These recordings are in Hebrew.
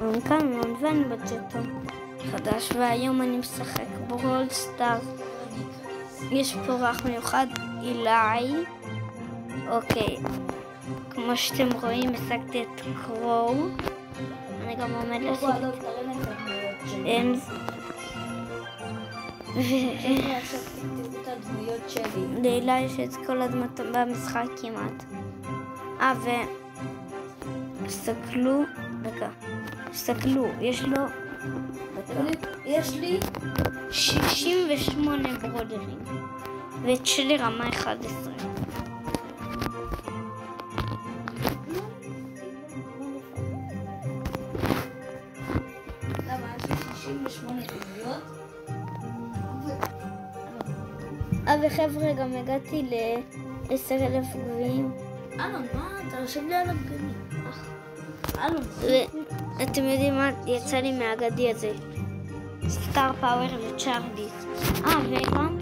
אני כאן ואני בצ'טון חדש, והיום אני משחק ברול סטארס. יש פה אורח מיוחד, אילי. אוקיי, כמו שאתם רואים, השגתי את קרואו. אני גם עומד להשיג את אמס. לאילי יש את כל הדמות במשחק כמעט. וסתכלו, דקה, סתכלו, יש לי 68 ברודרים, ואת שלי רמה 11. למה? יש לי 68 דמויות? וחבר'ה, גם הגעתי ל10,000 גביעים. אלון, מה? אתה יושב לי על הבגנים. אלון. ואתם יודעים מה? יצא לי מהאגדי הזה. סטאר פאוור לצ'ארלי. וגם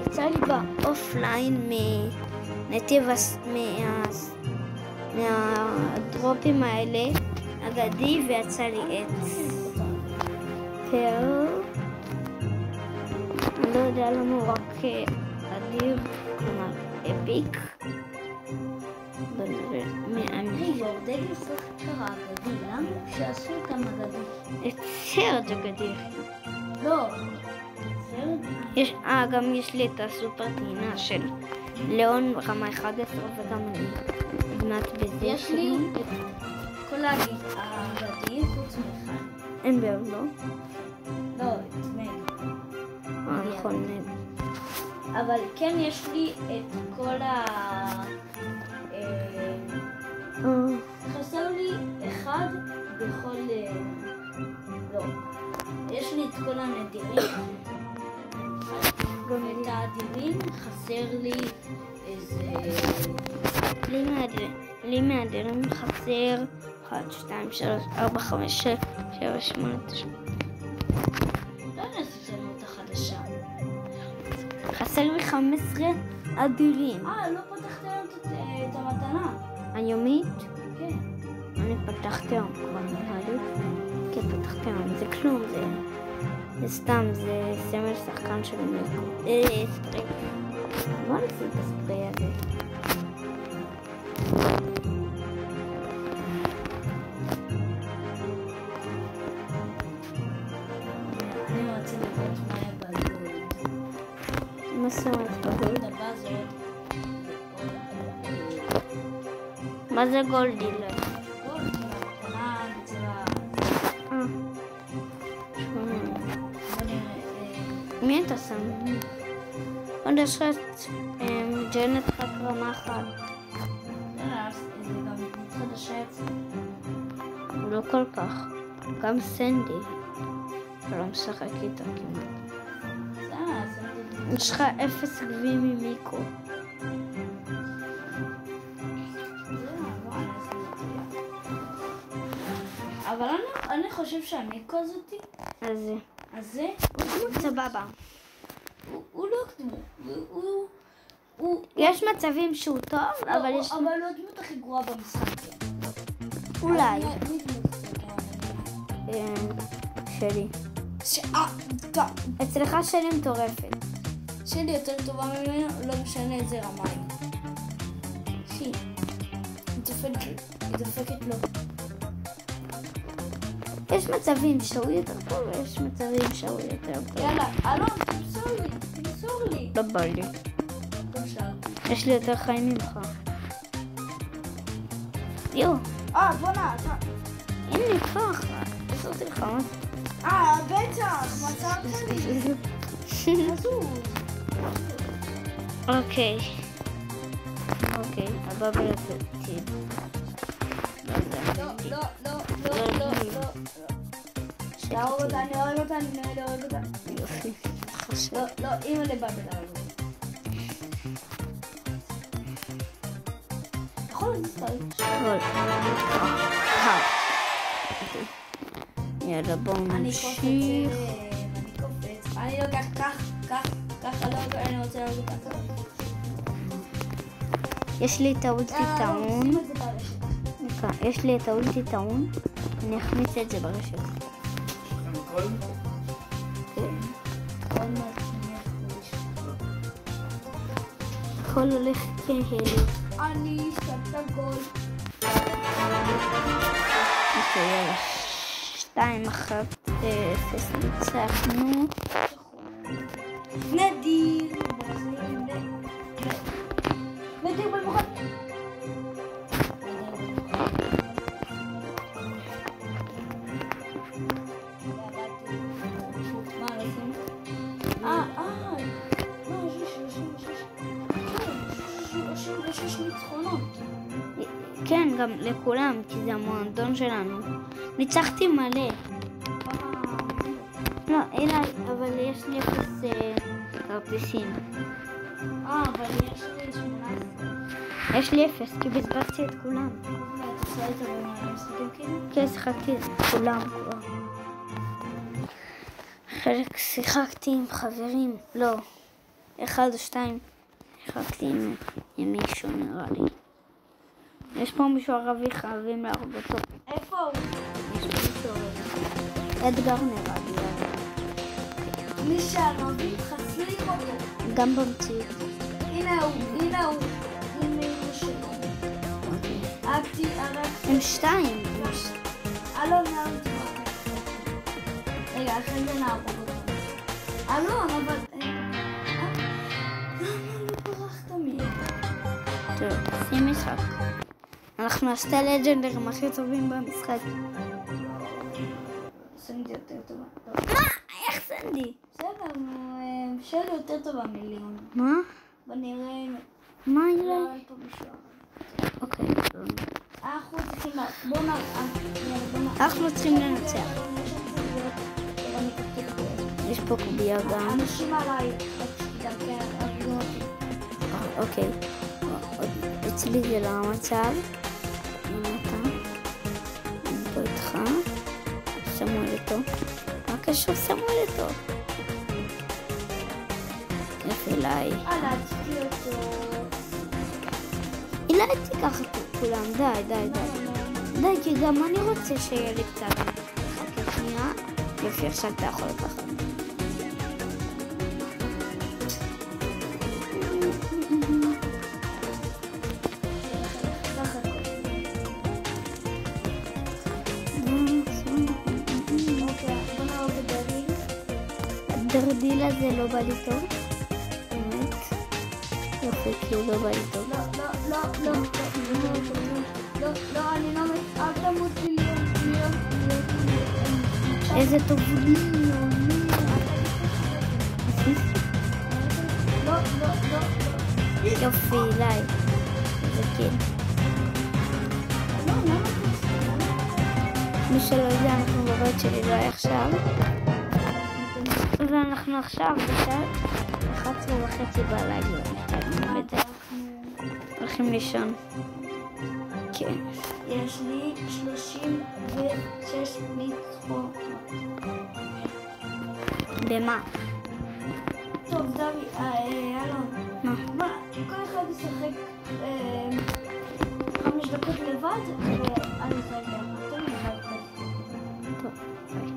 יצא לי באופליין מנתיב מהדרופים האלה אגדי, ויצא לי את פר. אני לא יודע למה הוא רק אדיר, כלומר אפיק. יורדג לשחק קרה אגדי, למה? שעשו אותם אגדי. את סרט אגדי. לא. גם יש לי את הסופר טעינה של ליאון רמה 11, וגם אני נבנת בזה. יש לי את כל האגדי חוץ מאחד. אין באו, לא? לא, את מג. נכון, מג. אבל כן יש לי את כל חסר לי אחד בכל... לא. יש לי את כל הנדירים. גם את האדירים חסר לי איזה... לי מהאדירים חסר 1, 2, 3, 4, 5, 6, 7, 8, 9. לא נעשית לנו את החדשה. חסר לי 15 אדירים. לא פתחת לנו את המתנה. היומית? כן. אני פתחתי היום כבר נראה לי. כן, פתחתי היום. זה כלום, זה סתם, זה סמל שחקן של מיקרו. ספרי. בוא נשים את הספרי הזה. אני רוצה לראות מה היה בגולד. מה זאת אומרת בגולד? הבא זה עוד... מה זה גולדילר? גולד, המתנה בצבע... מי אתה שם? עוד יש לך ג'נט רק רמה 1. זה גם חדשה יצא. לא כל כך. גם סנדי. אתה לא משחק איתה כמעט. יש לך 0 גביעים ממיקו. אבל אני חושב שהמיקו הזאתי, אז זה, סבבה. הוא לא כמו, יש מצבים שהוא טוב, אבל יש... אבל הוא הדמות הכי גרועה במשחק. אולי. מי דמות שלי. אצלך שלי מטורפת. שלי יותר טובה ממנו, לא משנה איזה רמה היא. היא דופקת לו. יש מצבים שהוא יותר טוב, ויש מצבים שהוא יותר טוב. יאללה, אלון, תמסור לי. לא בא לי. יש לי יותר חיים ממך. יו. בוא'נה, אתה... אין לי כוח. עשיתי לך מה? בטח, מצאת לי. חזוז. אוקיי, הבא בלתת. לא. תהרוג אותה, אני אוהב אותה. יופי. לא, אמא לבא בלהרוג. יכול להגיד יאללה, בואו נמשיך. אני קופץ. אני לוקח ככה, לא, אני רוצה להגיד ככה. יש לי את האולטי טעון. יש לי את האולטי טעון. אני אכניס את זה ברשת. יש לכם הכל? כן. עוד מעט נלך לשתות. הכל הולך כהלם. אני שתה גול. אוקיי, יאללה. 2-1-0 ניצחנו. נדיר. נדיר במיוחד. כן, גם לכולם, כי זה המועדון שלנו. ניצחתי מלא. לא, אלא, אבל יש לי 0 כרטיסים. אבל יש לי 18. יש לי 0, כי בזבזתי את כולם. אתה עושה את זה במשחקים כאילו? כן, שיחקתי את כולם כבר. חלק שיחקתי עם חברים, לא. 1 או 2 שיחקתי עם מישהו נראה לי. יש פה מישהו ערבי, חייבים להרוג אותו. איפה הוא? יש פה מישהו ערבי. אדגר נראה לי. מי שהערבים חסרים אותו. גם במציאות. הנה הוא. הנה אמא שלו. אהבתי, הם 2. אלון נעמתי בחיים. רגע, אחרי זה נערוב אותו. אלון, אבל... למה לא ברחת מי? טוב, שים משחק. אנחנו 2 לג'נדרים הכי טובים במשחק. סנדי יותר טובה. מה? איך סנדי? בסדר, שלי יותר טובה מיליון. מה? בוא נראה... מה לא, יהיה? אין פה מישהו. אוקיי. אנחנו צריכים... בוא נראה... אנחנו צריכים לנצח. יש פה קובייה גם. אנשים עליי, גם כן, עבדו אותי. אוקיי. אצלי זה לא המצב. הנה אתה. אני פה איתך. סמואל איתו. מה קשור סמואל איתו? כיף אליי. להצפי אותו. אולי תיקח את כולם. די, כי גם אני רוצה שיהיה לי קצת. חכה שנייה. יופי, עכשיו אתה יכול לקחת. הדרדיל הזה לא בא לי טוב. באמת. יופי, כי הוא לא בא לי טוב. לא, אני לא מת... אל תמות מיליון. איזה טוב מיליון. לא. יופי, אליי. זה כן. מי שלא יודע, אנחנו בבית שלי לא היה עכשיו. ואנחנו עכשיו בשעה 11:30 בלילה. הולכים לישון. כן. יש לי 36 ניצחונות. במה? טוב, דוד, אלון. מה? כל אחד ישחק 5 דקות לבד, ואני אשחק ביחד. תן לי לבד. טוב, ביי.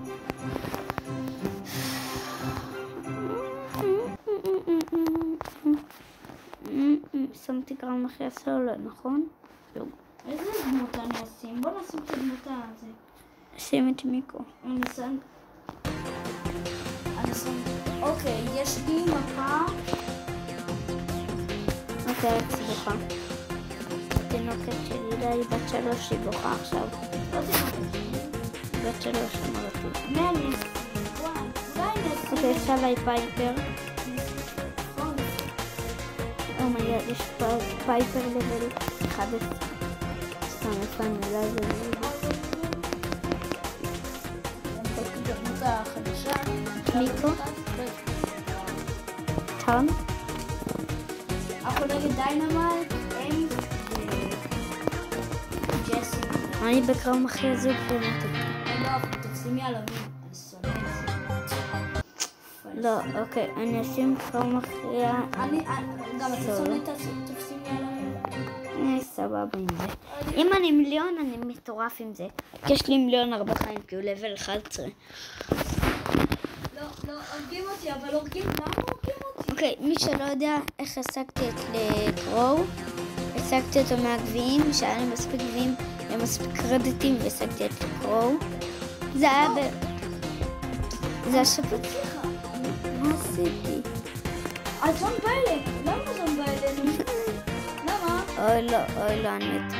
שמתי גרם אחרי הסולו, נכון? איזה דמות אני אשים? בוא נשים את הדמות הזה. שים את מיקו. אני שם... אוקיי, יש לי מפה. אוקיי, רק סבוכה. התינוקת שלי, היא בת 3, היא בוכה עכשיו. לא תינוקת. בת 3 אמרתי. מה אני אשים? אולי אני אשים... אוקיי, יש עליי פייפר. נכון. אומייגאד, יש פייפר לבל 11. סתם איפה אני אולי זה הדמות החדשה. מיקו? טון? אנחנו נגד דיינמייט, הם וג'סי. אני בקרב אחרי זוג ומתוק. לא, אנחנו תופסים יהלומים. אני שונא את זה. לא, אוקיי, אני אשים קרב מכריע. גם אתה שונא את תופסים יהלומים? אני סבבה עם זה. אם אני מיליון, אני מטורף עם זה. כי יש לי 1,000,000 חיים, כי הוא level 11. לא, הורגים אותי, אבל הורגים, למה הורגים אותי? אוקיי, מי שלא יודע איך השגתי את לקרואו, השגתי אותו מהגביעים, שהיה לי מספיק גביעים ומספיק קרדיטים, והשגתי את לקרואו. זה היה זה השפט. מה עשיתי? הזון בא אלינו, למה הזון בא אלינו? למה? אוי לא, אני מת.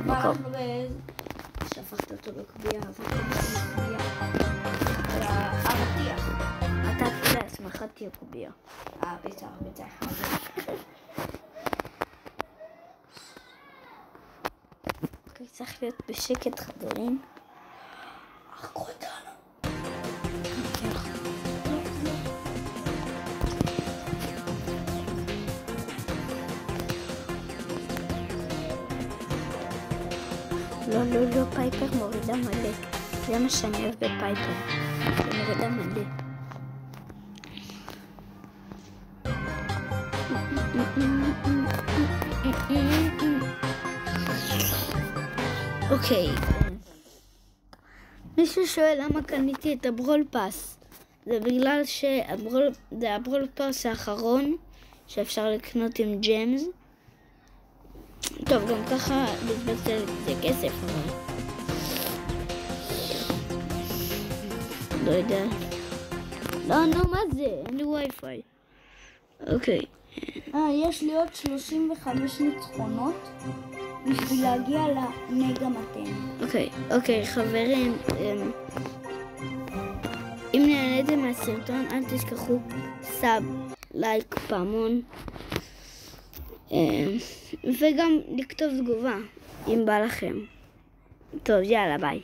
מה אנחנו שפכת אותו בקביעה, הרתיח. אתה לעצמך תהיה קובייה. בטח. אוקיי, צריך להיות בשקט חברים. הרגו אותנו. לא, פייפר מורידה מלא. זה מה שאני אוהב בפייפר. היא מורידה מלא. אוקיי. מישהו שואל למה קניתי את הברול פאס. זה בגלל זה הברול פאס האחרון שאפשר לקנות עם ג'מס. טוב, גם ככה בזבזתי על זה כסף, אבל לא יודע. לא, מה זה? אין לי וי-פיי. אוקיי. יש לי עוד 35 ניצחונות בשביל להגיע למגה מתן. אוקיי, חברים, אם נהניתם מהסרטון, אל תשכחו סאב, לייק, פעמון, וגם לכתוב תגובה אם בא לכם. טוב, יאללה, ביי.